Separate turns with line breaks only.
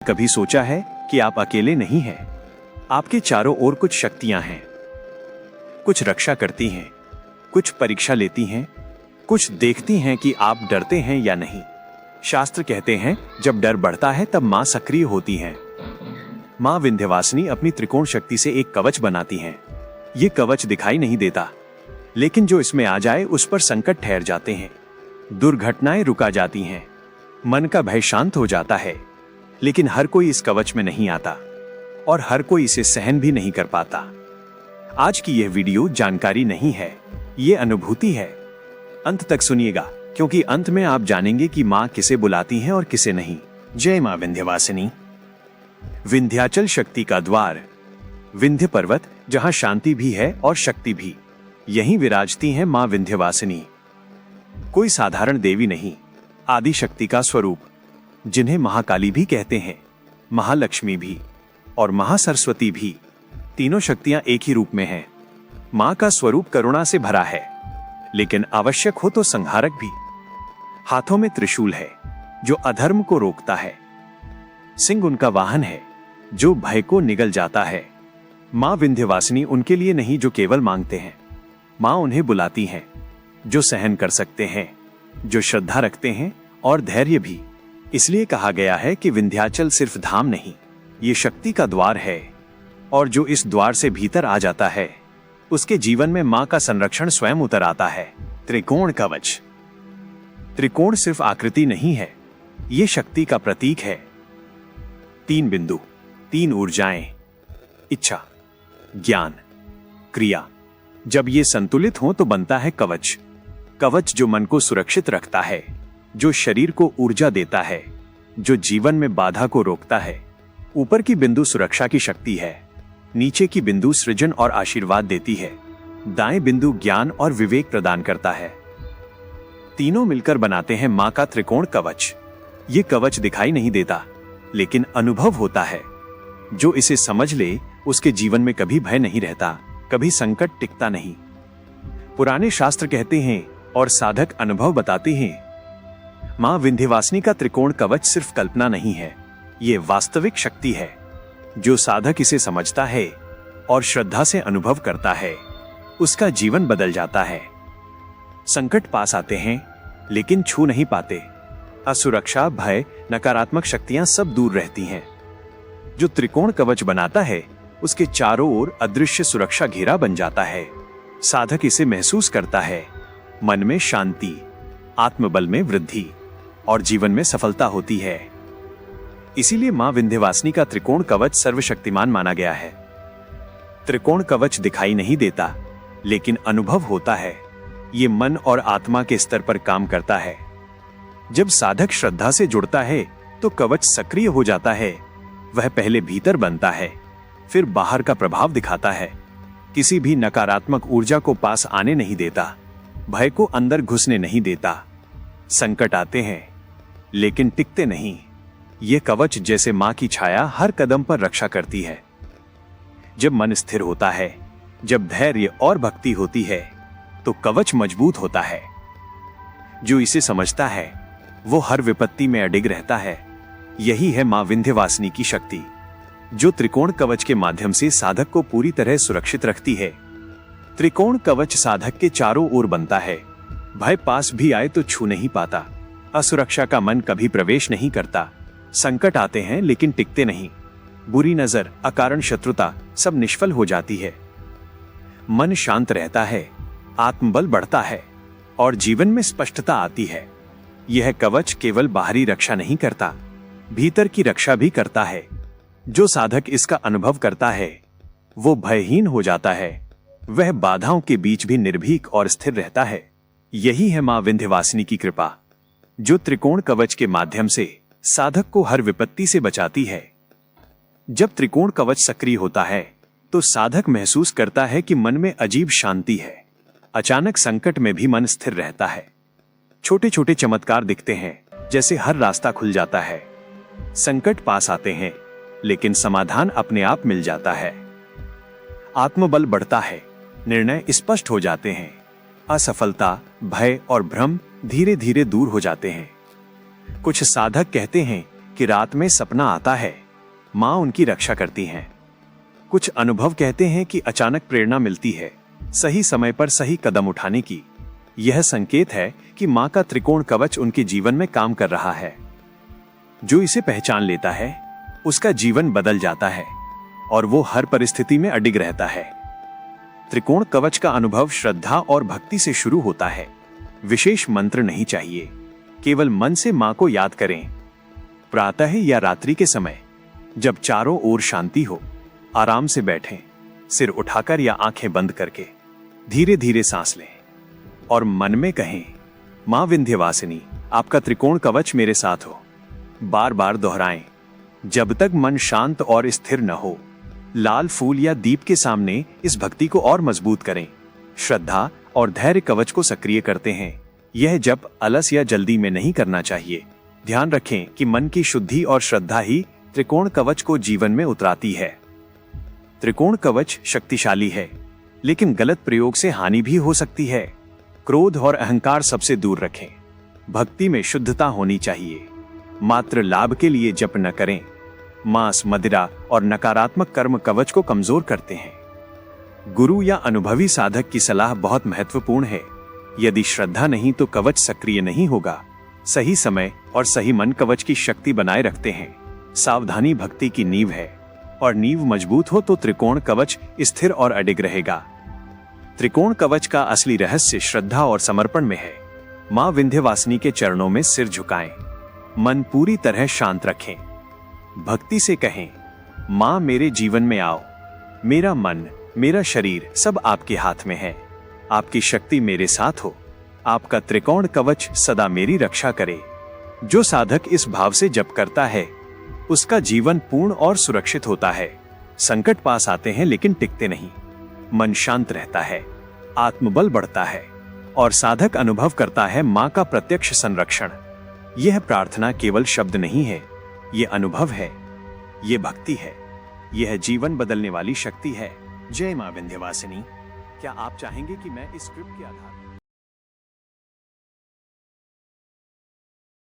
कभी सोचा है कि आप अकेले नहीं हैं? आपके चारों ओर कुछ शक्तियां हैं। कुछ रक्षा करती हैं, कुछ परीक्षा लेती हैं, कुछ देखती हैं कि आप डरते हैं या नहीं। शास्त्र कहते हैं जब डर बढ़ता है तब मां सक्रिय होती हैं। मां विंध्यवासिनी अपनी त्रिकोण शक्ति से एक कवच बनाती हैं। ये कवच दिखाई नहीं देता, लेकिन जो इसमें आ जाए उस पर संकट ठहर जाते हैं, दुर्घटनाएं रुका जाती हैं, मन का भय शांत हो जाता है। लेकिन हर कोई इस कवच में नहीं आता और हर कोई इसे सहन भी नहीं कर पाता। आज की यह वीडियो जानकारी नहीं है, ये अनुभूति है। अंत तक सुनिएगा, क्योंकि अंत में आप जानेंगे कि मां किसे बुलाती हैं और किसे नहीं। जय मां विंध्यवासिनी। विंध्याचल शक्ति का द्वार। विंध्य पर्वत, जहां शांति भी है और शक्ति भी, यहीं विराजती हैं मां विंध्यवासिनी। कोई साधारण देवी नहीं, आदि शक्ति का स्वरूप, जिन्हें महाकाली भी कहते हैं, महालक्ष्मी भी और महासरस्वती भी। तीनों शक्तियां एक ही रूप में हैं। मां का स्वरूप करुणा से भरा है, लेकिन आवश्यक हो तो संहारक भी। हाथों में त्रिशूल है, जो अधर्म को रोकता है। सिंह उनका वाहन है, जो भय को निगल जाता है। मां विंध्यवासिनी उनके लिए नहीं जो केवल मांगते हैं। मां उन्हें बुलाती हैं, जो सहन कर सकते हैं, जो श्रद्धा रखते हैं और धैर्य भी। इसलिए कहा गया है कि विंध्याचल सिर्फ धाम नहीं, ये शक्ति का द्वार है, और जो इस द्वार से भीतर आ जाता है, उसके जीवन में मां का संरक्षण स्वयं उतर आता है। त्रिकोण कवच। त्रिकोण सिर्फ आकृति नहीं है, ये शक्ति का प्रतीक है। 3 बिंदु, 3 ऊर्जाएं, इच्छा, ज्ञान, क्रिया। जब ये संतुलित हो तो बनता है कवच। कवच जो मन को सुरक्षित रखता है, जो शरीर को ऊर्जा देता है, जो जीवन में बाधा को रोकता है। ऊपर की बिंदु सुरक्षा की शक्ति है, नीचे की बिंदु सृजन और आशीर्वाद देती है, दाएं बिंदु ज्ञान और विवेक प्रदान करता है। तीनों मिलकर बनाते हैं मां का त्रिकोण कवच। ये कवच दिखाई नहीं देता, लेकिन अनुभव होता है। जो इसे समझ ले, उसके जीवन में कभी भय नहीं रहता, कभी संकट टिकता नहीं। पुराने शास्त्र कहते हैं और साधक अनुभव बताते हैं, मां विंध्यवासिनी का त्रिकोण कवच सिर्फ कल्पना नहीं है, ये वास्तविक शक्ति है। जो साधक इसे समझता है और श्रद्धा से अनुभव करता है, उसका जीवन बदल जाता है। संकट पास आते हैं, लेकिन छू नहीं पाते। असुरक्षा, भय, नकारात्मक शक्तियां सब दूर रहती हैं। जो त्रिकोण कवच बनाता है, उसके चारों ओर अदृश्य सुरक्षा घेरा बन जाता है। साधक इसे महसूस करता है, मन में शांति, आत्मबल में वृद्धि और जीवन में सफलता होती है। इसीलिए मां विंध्यवासिनी का त्रिकोण कवच सर्वशक्तिमान माना गया है। त्रिकोण कवच दिखाई नहीं देता, लेकिन अनुभव होता है। ये मन और आत्मा के स्तर पर काम करता है। जब साधक श्रद्धा से जुड़ता है तो कवच सक्रिय हो जाता है। वह पहले भीतर बनता है, फिर बाहर का प्रभाव दिखाता है। किसी भी नकारात्मक ऊर्जा को पास आने नहीं देता, भय को अंदर घुसने नहीं देता। संकट आते हैं, लेकिन टिकते नहीं। ये कवच जैसे मां की छाया हर कदम पर रक्षा करती है। जब मन स्थिर होता है, जब धैर्य और भक्ति होती है, तो कवच मजबूत होता है। जो इसे समझता है, वो हर विपत्ति में अडिग रहता है। यही है मां विंध्यवासिनी की शक्ति, जो त्रिकोण कवच के माध्यम से साधक को पूरी तरह सुरक्षित रखती है। त्रिकोण कवच साधक के चारों ओर बनता है। भय पास भी आए तो छू नहीं पाता। असुरक्षा का मन कभी प्रवेश नहीं करता। संकट आते हैं, लेकिन टिकते नहीं। बुरी नजर, अकारण शत्रुता सब निष्फल हो जाती है। मन शांत रहता है, आत्मबल बढ़ता है और जीवन में स्पष्टता आती है। यह कवच केवल बाहरी रक्षा नहीं करता, भीतर की रक्षा भी करता है। जो साधक इसका अनुभव करता है, वो भयहीन हो जाता है। वह बाधाओं के बीच भी निर्भीक और स्थिर रहता है। यही है मां विंध्यवासिनी की कृपा, जो त्रिकोण कवच के माध्यम से साधक को हर विपत्ति से बचाती है। जब त्रिकोण कवच सक्रिय होता है, तो साधक महसूस करता है कि मन में अजीब शांति है। अचानक संकट में भी मन स्थिर रहता है। छोटे छोटे चमत्कार दिखते हैं, जैसे हर रास्ता खुल जाता है। संकट पास आते हैं, लेकिन समाधान अपने आप मिल जाता है। आत्मबल बढ़ता है, निर्णय स्पष्ट हो जाते हैं। असफलता, भय और भ्रम धीरे धीरे दूर हो जाते हैं। कुछ साधक कहते हैं कि रात में सपना आता है, माँ उनकी रक्षा करती हैं। कुछ अनुभव कहते हैं कि अचानक प्रेरणा मिलती है सही समय पर सही कदम उठाने की। यह संकेत है कि माँ का त्रिकोण कवच उनके जीवन में काम कर रहा है। जो इसे पहचान लेता है उसका जीवन बदल जाता है और वो हर परिस्थिति में अडिग रहता है। त्रिकोण कवच का अनुभव श्रद्धा और भक्ति से शुरू होता है। विशेष मंत्र नहीं चाहिए, केवल मन से माँ को याद करें। प्रातः या रात्रि के समय जब चारों ओर शांति हो, आराम से बैठें, सिर उठाकर या आंखें बंद करके धीरे धीरे सांस लें और मन में कहें, माँ विंध्यवासिनी आपका त्रिकोण कवच मेरे साथ हो। बार बार दोहराएं जब तक मन शांत और स्थिर न हो। लाल फूल या दीप के सामने इस भक्ति को और मजबूत करें। श्रद्धा और धैर्य कवच को सक्रिय करते हैं। यह जप आलस या जल्दी में नहीं करना चाहिए। ध्यान रखें कि मन की शुद्धि और श्रद्धा ही त्रिकोण कवच को जीवन में उतराती है। त्रिकोण कवच शक्तिशाली है, लेकिन गलत प्रयोग से हानि भी हो सकती है। क्रोध और अहंकार सबसे दूर रखें। भक्ति में शुद्धता होनी चाहिए। मात्र लाभ के लिए जप न करें। मांस, मदिरा और नकारात्मक कर्म कवच को कमजोर करते हैं। गुरु या अनुभवी साधक की सलाह बहुत महत्वपूर्ण है। यदि श्रद्धा नहीं तो कवच सक्रिय नहीं होगा। सही समय और सही मन कवच की शक्ति बनाए रखते हैं। सावधानी भक्ति की नींव है और नींव मजबूत हो तो त्रिकोण कवच स्थिर और अडिग रहेगा। त्रिकोण कवच का असली रहस्य श्रद्धा और समर्पण में है। मां विंध्यवासिनी के चरणों में सिर झुकाएं, मन पूरी तरह शांत रखें, भक्ति से कहें, मां मेरे जीवन में आओ। मेरा मन, मेरा शरीर सब आपके हाथ में है। आपकी शक्ति मेरे साथ हो। आपका त्रिकोण कवच सदा मेरी रक्षा करे। जो साधक इस भाव से जप करता है उसका जीवन पूर्ण और सुरक्षित होता है। संकट पास आते हैं लेकिन टिकते नहीं। मन शांत रहता है, आत्मबल बढ़ता है और साधक अनुभव करता है मां का प्रत्यक्ष संरक्षण। यह प्रार्थना केवल शब्द नहीं है, यह अनुभव है, यह भक्ति है, यह जीवन बदलने वाली शक्ति है। जय मां विंध्यवासिनी। क्या आप चाहेंगे कि मैं इस स्क्रिप्ट के आधार